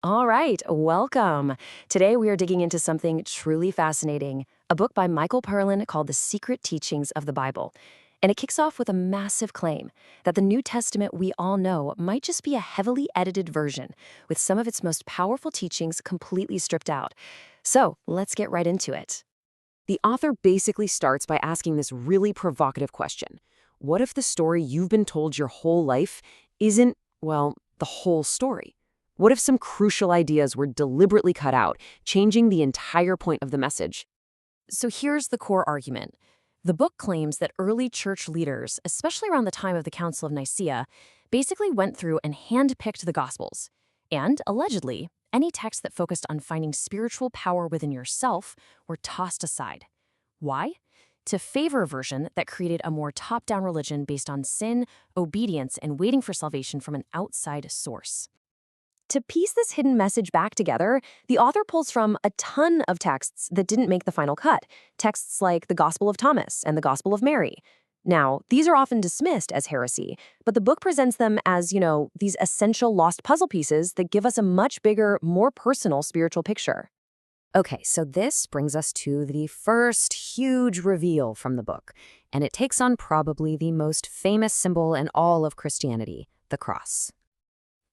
All right, welcome. Today we are digging into something truly fascinating, a book by Michael Perlin called The Secret Teachings of the Bible. And it kicks off with a massive claim that the New Testament we all know might just be a heavily edited version, with some of its most powerful teachings completely stripped out. So let's get right into it. The author basically starts by asking this really provocative question. What if the story you've been told your whole life isn't, well, the whole story? What if some crucial ideas were deliberately cut out, changing the entire point of the message? So here's the core argument. The book claims that early church leaders, especially around the time of the Council of Nicaea, basically went through and handpicked the Gospels. And, allegedly, any texts that focused on finding spiritual power within yourself were tossed aside. Why? To favor a version that created a more top-down religion based on sin, obedience, and waiting for salvation from an outside source. To piece this hidden message back together, the author pulls from a ton of texts that didn't make the final cut, texts like the Gospel of Thomas and the Gospel of Mary. Now, these are often dismissed as heresy, but the book presents them as, these essential lost puzzle pieces that give us a much bigger, more personal spiritual picture. Okay, so this brings us to the first huge reveal from the book, and it takes on probably the most famous symbol in all of Christianity, the cross.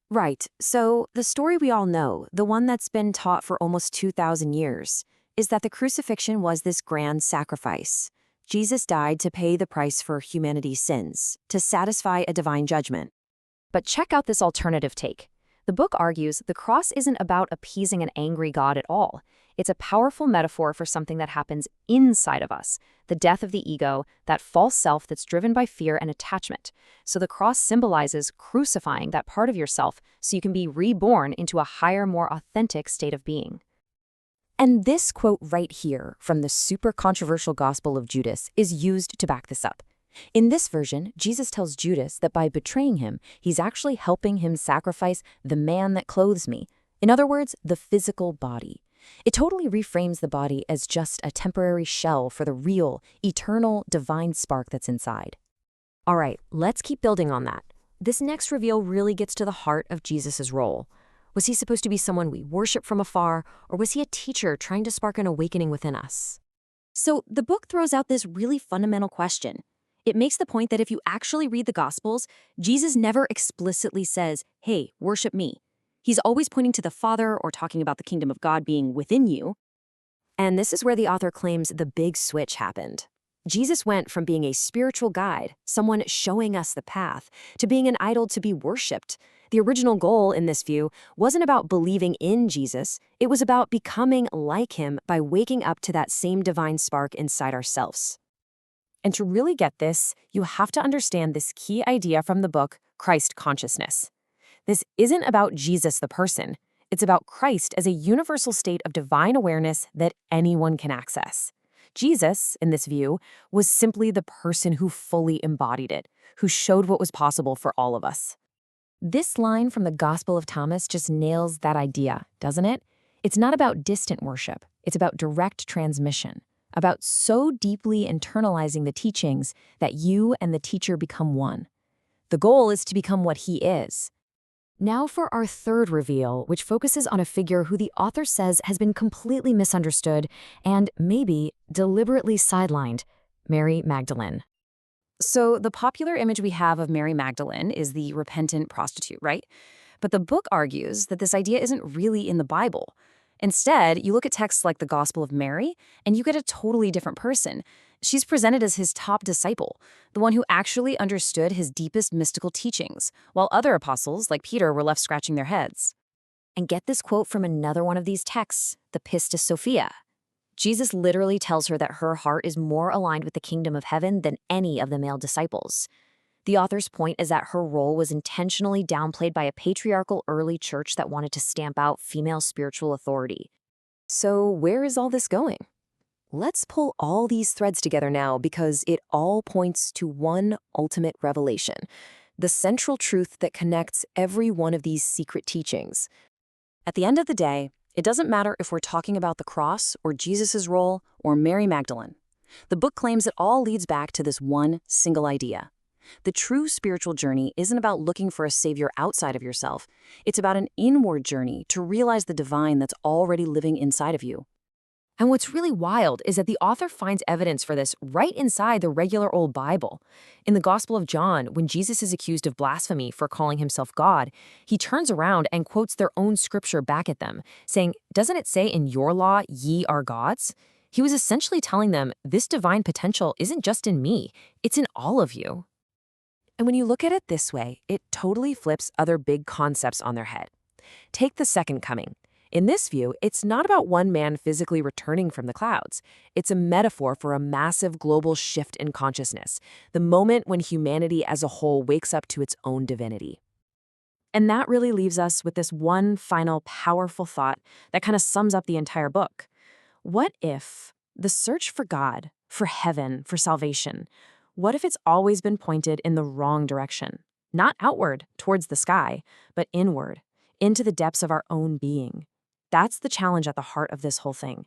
Right, so the story we all know, the one that's been taught for almost 2,000 years, is that the crucifixion was this grand sacrifice. Jesus died to pay the price for humanity's sins, to satisfy a divine judgment. But check out this alternative take. The book argues the cross isn't about appeasing an angry God at all. It's a powerful metaphor for something that happens inside of us, the death of the ego, that false self that's driven by fear and attachment. So the cross symbolizes crucifying that part of yourself so you can be reborn into a higher, more authentic state of being. And this quote right here from the super controversial Gospel of Judas is used to back this up. In this version, Jesus tells Judas that by betraying him, he's actually helping him sacrifice the man that clothes me. In other words, the physical body. It totally reframes the body as just a temporary shell for the real, eternal, divine spark that's inside. All right, let's keep building on that. This next reveal really gets to the heart of Jesus' role. Was he supposed to be someone we worship from afar, or was he a teacher trying to spark an awakening within us? So the book throws out this really fundamental question. It makes the point that if you actually read the Gospels, Jesus never explicitly says, hey, worship me. He's always pointing to the Father or talking about the kingdom of God being within you. And this is where the author claims the big switch happened. Jesus went from being a spiritual guide, someone showing us the path, to being an idol to be worshipped. The original goal in this view wasn't about believing in Jesus, it was about becoming like him by waking up to that same divine spark inside ourselves. And to really get this, you have to understand this key idea from the book, Christ consciousness. This isn't about Jesus the person. It's about Christ as a universal state of divine awareness that anyone can access. Jesus, in this view, was simply the person who fully embodied it, who showed what was possible for all of us. This line from the Gospel of Thomas just nails that idea, doesn't it? It's not about distant worship. It's about direct transmission, about so deeply internalizing the teachings that you and the teacher become one. The goal is to become what he is. Now for our third reveal, which focuses on a figure who the author says has been completely misunderstood and maybe deliberately sidelined, Mary Magdalene. So the popular image we have of Mary Magdalene is the repentant prostitute, right? But the book argues that this idea isn't really in the Bible. Instead, you look at texts like the Gospel of Mary, and you get a totally different person. She's presented as his top disciple, the one who actually understood his deepest mystical teachings, while other apostles, like Peter, were left scratching their heads. And get this quote from another one of these texts, the Pistis Sophia. Jesus literally tells her that her heart is more aligned with the kingdom of heaven than any of the male disciples. The author's point is that her role was intentionally downplayed by a patriarchal early church that wanted to stamp out female spiritual authority. So where is all this going? Let's pull all these threads together now because it all points to one ultimate revelation, the central truth that connects every one of these secret teachings. At the end of the day, it doesn't matter if we're talking about the cross or Jesus' role or Mary Magdalene. The book claims it all leads back to this one single idea. The true spiritual journey isn't about looking for a savior outside of yourself. It's about an inward journey to realize the divine that's already living inside of you. And what's really wild is that the author finds evidence for this right inside the regular old Bible. In the Gospel of John, when Jesus is accused of blasphemy for calling himself God, he turns around and quotes their own scripture back at them, saying, "Doesn't it say in your law, ye are gods?" He was essentially telling them, this divine potential isn't just in me, it's in all of you. And when you look at it this way, it totally flips other big concepts on their head. Take the second coming. In this view, it's not about one man physically returning from the clouds. It's a metaphor for a massive global shift in consciousness, the moment when humanity as a whole wakes up to its own divinity. And that really leaves us with this one final powerful thought that kind of sums up the entire book. What if the search for God, for heaven, for salvation, what if it's always been pointed in the wrong direction? Not outward, towards the sky, but inward, into the depths of our own being. That's the challenge at the heart of this whole thing.